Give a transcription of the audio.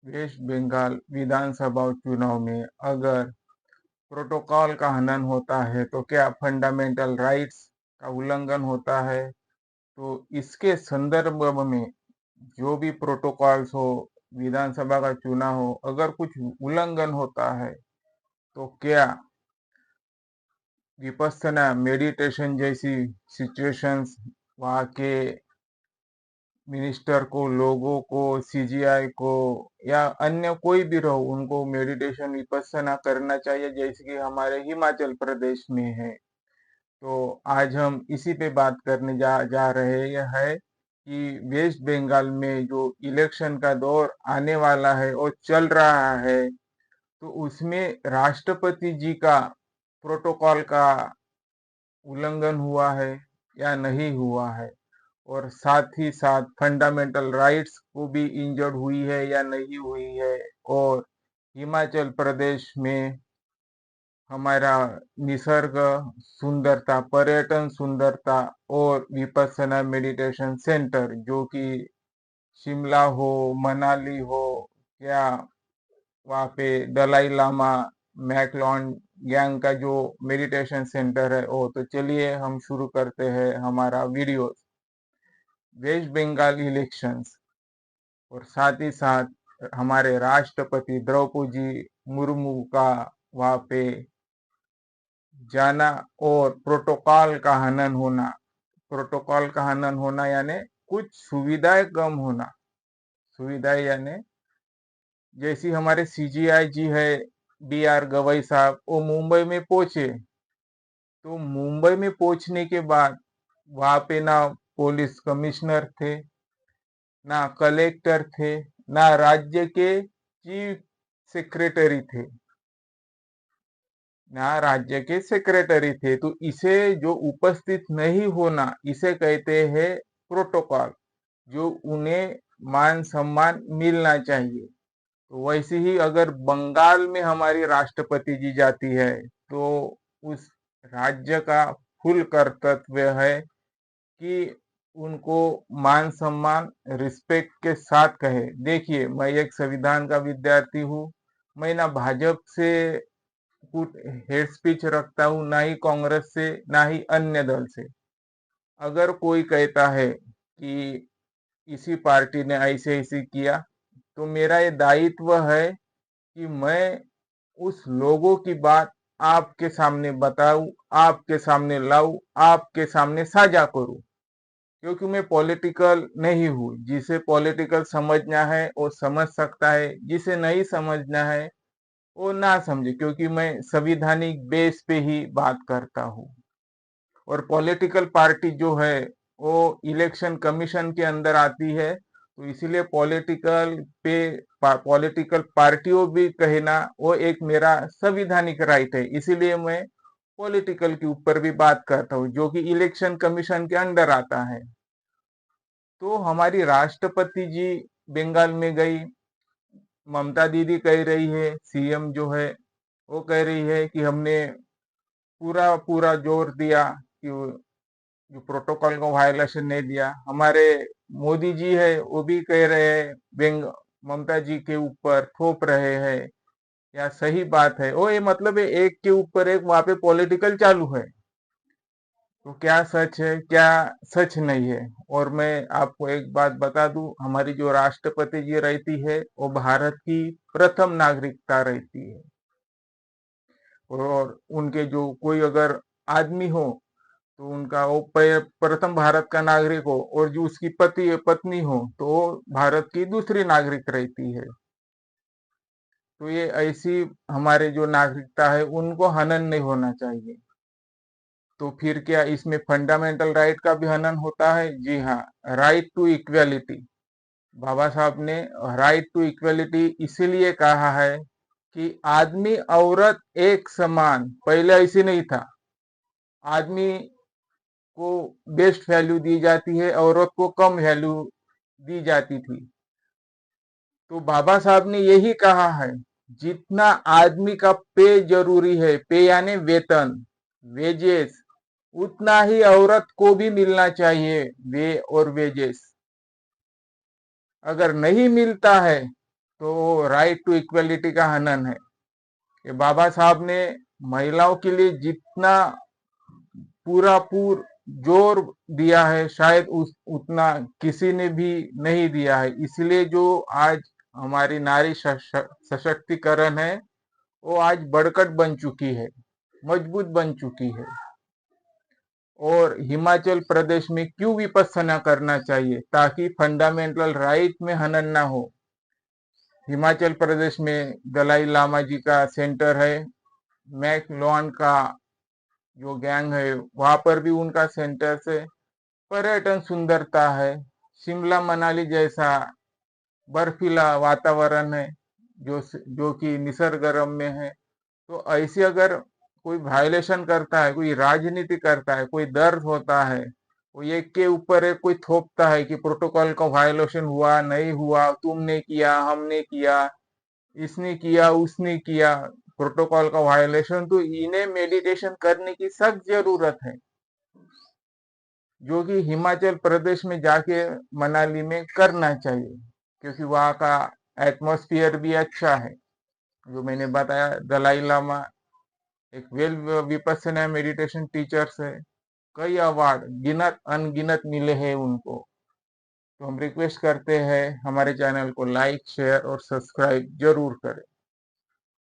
Waste Bengal विधानसभा चुनाव में अगर प्रोटोकॉल का हनन होता है तो क्या फंडामेंटल राइट्स का उल्लंघन होता है। तो इसके संदर्भ में जो भी प्रोटोकॉल्स हो, विधानसभा का चुनाव हो, अगर कुछ उल्लंघन होता है तो क्या विपස්සना मेडिटेशन जैसी सिचुएशंस वहाँ के मिनिस्टर को, लोगों को, सीजीआई को या अन्य कोई भी रहो, उनको मेडिटेशन विपස්සना करना चाहिए जैसे कि हमारे हिमाचल प्रदेश में है। तो आज हम इसी पे बात करने जा रहे हैं कि वेस्ट बंगाल में जो इलेक्शन का दौर आने वाला है और चल रहा है, तो उसमें राष्ट्रपति जी का प्रोटोकॉल का उल्लंघन हुआ है या नहीं हुआ है, और साथ ही साथ फंडामेंटल राइट्स को भी इंजर्ड हुई है या नहीं हुई है। और हिमाचल प्रदेश में हमारा निसर्ग सुंदरता, पर्यटन सुंदरता और विपස්සना मेडिटेशन सेंटर जो कि शिमला हो, मनाली हो, या वहाँ पे दलाई लामा मैकलॉन गैंग का जो मेडिटेशन सेंटर है वो। तो चलिए हम शुरू करते हैं हमारा वीडियो। वेस्ट बंगाल इलेक्शंस और साथ ही साथ हमारे राष्ट्रपति द्रौपदी मुर्मू का वहाँ पे जाना और प्रोटोकॉल का हनन होना यानी कुछ सुविधाएं कम होना। सुविधाएं यानी जैसी हमारे सीजीआई जी है, BR गवई साहब, वो मुंबई में पहुंचे, तो मुंबई में पहुंचने के बाद वहां पे ना पुलिस कमिश्नर थे, ना कलेक्टर थे, ना राज्य के चीफ सेक्रेटरी थे, ना राज्य के सेक्रेटरी थे। तो इसे जो उपस्थित नहीं होना, इसे कहते हैं प्रोटोकॉल, जो उन्हें मान सम्मान मिलना चाहिए। तो वैसे ही अगर बंगाल में हमारी राष्ट्रपति जी जाती है तो उस राज्य का फुल कर्तव्य है कि उनको मान सम्मान रिस्पेक्ट के साथ कहे। देखिए, मैं एक संविधान का विद्यार्थी हूँ, मैं ना भाजपा से कुछ हेड स्पीच रखता हूँ, ना ही कांग्रेस से, ना ही अन्य दल से। अगर कोई कहता है कि इसी पार्टी ने ऐसे ऐसे किया, तो मेरा ये दायित्व है कि मैं उस लोगों की बात आपके सामने बताऊं, आपके सामने लाऊं, आपके सामने साझा करूं। क्योंकि मैं पॉलिटिकल नहीं हूँ। जिसे पॉलिटिकल समझना है वो समझ सकता है, जिसे नहीं समझना है वो ना समझे, क्योंकि मैं संविधानिक बेस पे ही बात करता हूँ। और पॉलिटिकल पार्टी जो है वो इलेक्शन कमीशन के अंदर आती है, तो इसीलिए पॉलिटिकल पार्टियों भी कहना वो एक मेरा संविधानिक राइट है। इसीलिए मैं पॉलिटिकल के ऊपर भी बात करता हूँ जो कि इलेक्शन कमीशन के अंडर आता है। तो हमारी राष्ट्रपति जी बंगाल में गई, ममता दीदी कह रही है, सीएम जो है वो कह रही है कि हमने पूरा पूरा जोर दिया कि जो प्रोटोकॉल को वायलेशन नहीं दिया। हमारे मोदी जी है वो भी कह रहे हैं, ममता जी के ऊपर थोप रहे हैं, या सही बात है वो। ये मतलब है एक के ऊपर एक वहां पे पॉलिटिकल चालू है। तो क्या सच है, क्या सच नहीं है। और मैं आपको एक बात बता दूं, हमारी जो राष्ट्रपति जी रहती है वो भारत की प्रथम नागरिकता रहती है। और उनके जो कोई अगर आदमी हो तो उनका वो प्रथम भारत का नागरिक हो, और जो उसकी पत्नी हो तो वो भारत की दूसरी नागरिक रहती है। तो ये ऐसी हमारे जो नागरिकता है उनको हनन नहीं होना चाहिए। तो फिर क्या इसमें फंडामेंटल राइट का भी हनन होता है? जी हाँ, राइट टू इक्वेलिटी। बाबा साहब ने राइट टू इक्वेलिटी इसीलिए कहा है कि आदमी औरत एक समान। पहले ऐसे नहीं था, आदमी को बेस्ट वैल्यू दी जाती है, औरत को कम वैल्यू दी जाती थी। तो बाबा साहब ने यही कहा है, जितना आदमी का पे जरूरी है, पे यानी वेतन, वेजेस, उतना ही औरत को भी मिलना चाहिए, वे और वेजेस। अगर नहीं मिलता है तो राइट टू इक्वलिटी का हनन है। ये बाबा साहब ने महिलाओं के लिए जितना पूरा जोर दिया है, शायद उतना किसी ने भी नहीं दिया है। इसलिए जो आज हमारी नारी सशक्तिकरण है, वो आज बढ़कर बन चुकी है, मजबूत बन चुकी है। और हिमाचल प्रदेश में क्यों विपස්සना करना चाहिए? ताकि फंडामेंटल राइट में हनन ना हो। हिमाचल प्रदेश में दलाई लामा जी का सेंटर है, मैक लॉन का जो गैंग है वहां पर भी उनका सेंटर से पर्यटन सुंदरता है। शिमला मनाली जैसा बर्फीला वातावरण है जो कि निसर्गरम्य है। तो ऐसे अगर कोई वायलेशन करता है, कोई राजनीति करता है, कोई दर्द होता है, वो एक के ऊपर एक कोई थोपता है कि प्रोटोकॉल का वायलेशन हुआ नहीं हुआ, तुमने किया हमने किया, इसने किया उसने किया, प्रोटोकॉल का वायलेशन, तो इन्हें मेडिटेशन करने की सख्त जरूरत है, जो कि हिमाचल प्रदेश में जाके मनाली में करना चाहिए, क्योंकि वहाँ का एटमॉस्फेयर भी अच्छा है। जो मैंने बताया, दलाई लामा एक वेल विपස්සना मेडिटेशन टीचर्स है, कई अवार्ड गिनत अनगिनत मिले हैं उनको। तो हम रिक्वेस्ट करते हैं हमारे चैनल को लाइक शेयर और सब्सक्राइब जरूर करें।